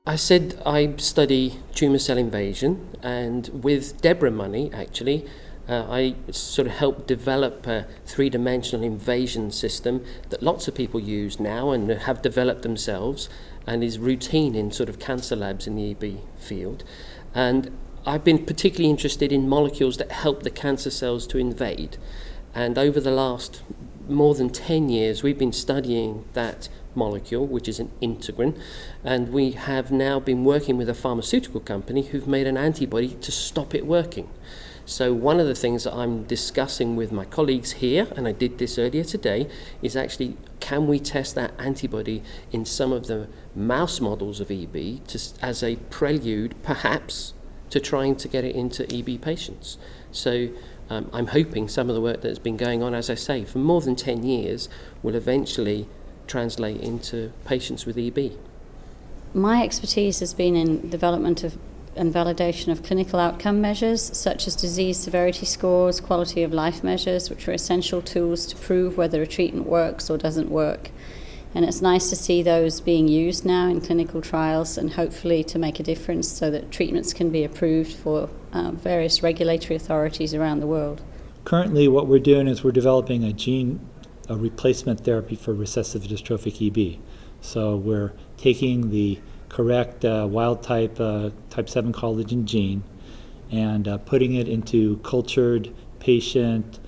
I said I study tumour cell invasion, and with DEBRA money, actually, I sort of helped develop a three-dimensional invasion system that lots of people use now and have developed themselves, and is routine in sort of cancer labs in the EB field. And I've been particularly interested in molecules that help the cancer cells to invade. And over the last more than 10 years, we've been studying that molecule, which is an integrin, and we have now been working with a pharmaceutical company who've made an antibody to stop it working. So one of the things that I'm discussing with my colleagues here, and I did this earlier today, is actually can we test that antibody in some of the mouse models of EB as a prelude, perhaps, to trying to get it into EB patients. So I'm hoping some of the work that's been going on, as I say, for more than 10 years, will eventually translate into patients with EB. My expertise has been in development of and validation of clinical outcome measures such as disease severity scores, quality of life measures, which are essential tools to prove whether a treatment works or doesn't work. And it's nice to see those being used now in clinical trials and hopefully to make a difference so that treatments can be approved for various regulatory authorities around the world. Currently what we're doing is we're developing a replacement therapy for recessive dystrophic EB. So we're taking the correct wild type type 7 collagen gene and putting it into cultured patient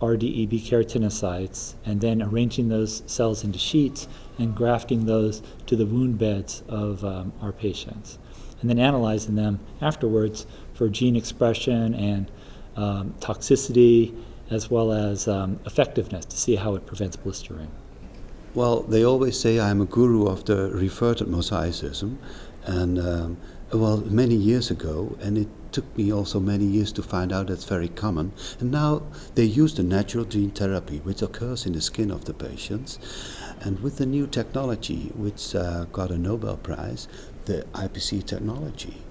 RDEB keratinocytes and then arranging those cells into sheets and grafting those to the wound beds of our patients, and then analyzing them afterwards for gene expression and toxicity as well as effectiveness to see how it prevents blistering. Well, they always say I'm a guru of the reverted mosaicism, and many years ago, and it took me also many years to find out that's very common. And now they use the natural gene therapy, which occurs in the skin of the patients, and with the new technology, which got a Nobel Prize, the IPC technology,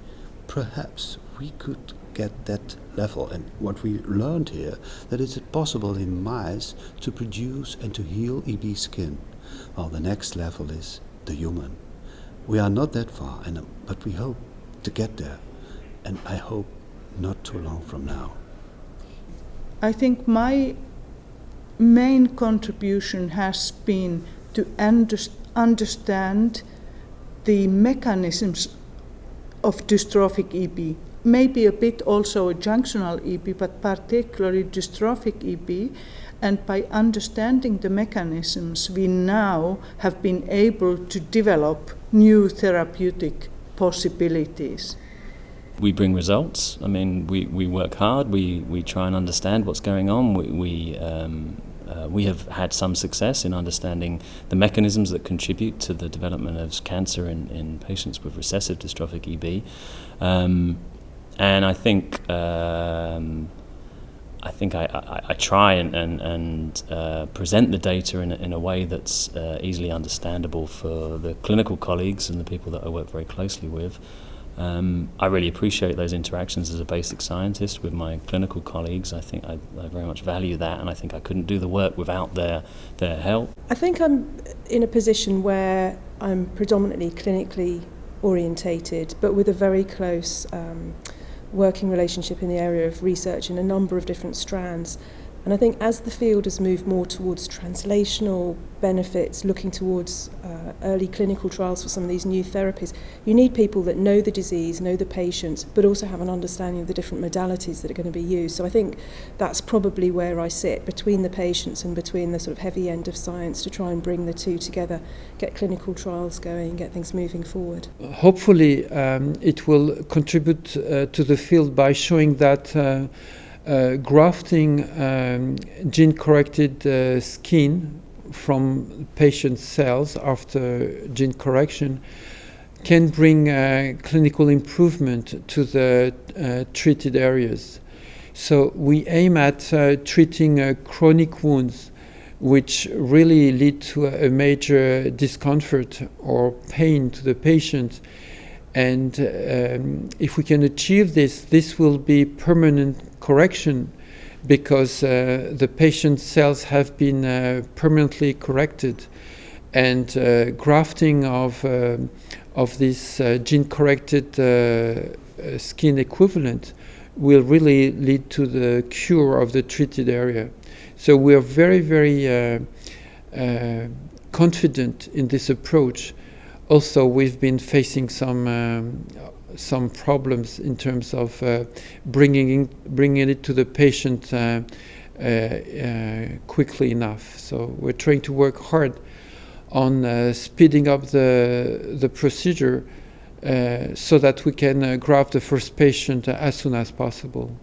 perhaps we could get that level. And what we learned here, that it's possible in mice to produce and to heal EB skin. Well, the next level is the human. We are not that far, but we hope to get there, and I hope not too long from now. I think my main contribution has been to understand the mechanisms of dystrophic EB, maybe a bit also a junctional EB, but particularly dystrophic EB. And by understanding the mechanisms, we now have been able to develop new therapeutic possibilities. We bring results. I mean, we work hard. We try and understand what's going on. We have had some success in understanding the mechanisms that contribute to the development of cancer in patients with recessive dystrophic EB. And I think I try and present the data in a way that's easily understandable for the clinical colleagues and the people that I work very closely with. I really appreciate those interactions as a basic scientist with my clinical colleagues. I think I very much value that, and I think I couldn't do the work without their help. I think I'm in a position where I'm predominantly clinically orientated, but with a very close working relationship in the area of research in a number of different strands. And I think as the field has moved more towards translational benefits, looking towards early clinical trials for some of these new therapies, you need people that know the disease, know the patients, but also have an understanding of the different modalities that are going to be used. So I think that's probably where I sit, between the patients and between the sort of heavy end of science, to try and bring the two together, get clinical trials going, get things moving forward. Hopefully it will contribute to the field by showing that grafting gene-corrected skin from patient cells after gene correction can bring clinical improvement to the treated areas. So we aim at treating chronic wounds which really lead to a major discomfort or pain to the patient. And if we can achieve this, this will be permanent correction because the patient's cells have been permanently corrected, and grafting of of this gene-corrected skin equivalent will really lead to the cure of the treated area. So we are very, very confident in this approach. Also, we've been facing some problems in terms of bringing it to the patient quickly enough. So we're trying to work hard on speeding up the procedure so that we can graft the first patient as soon as possible.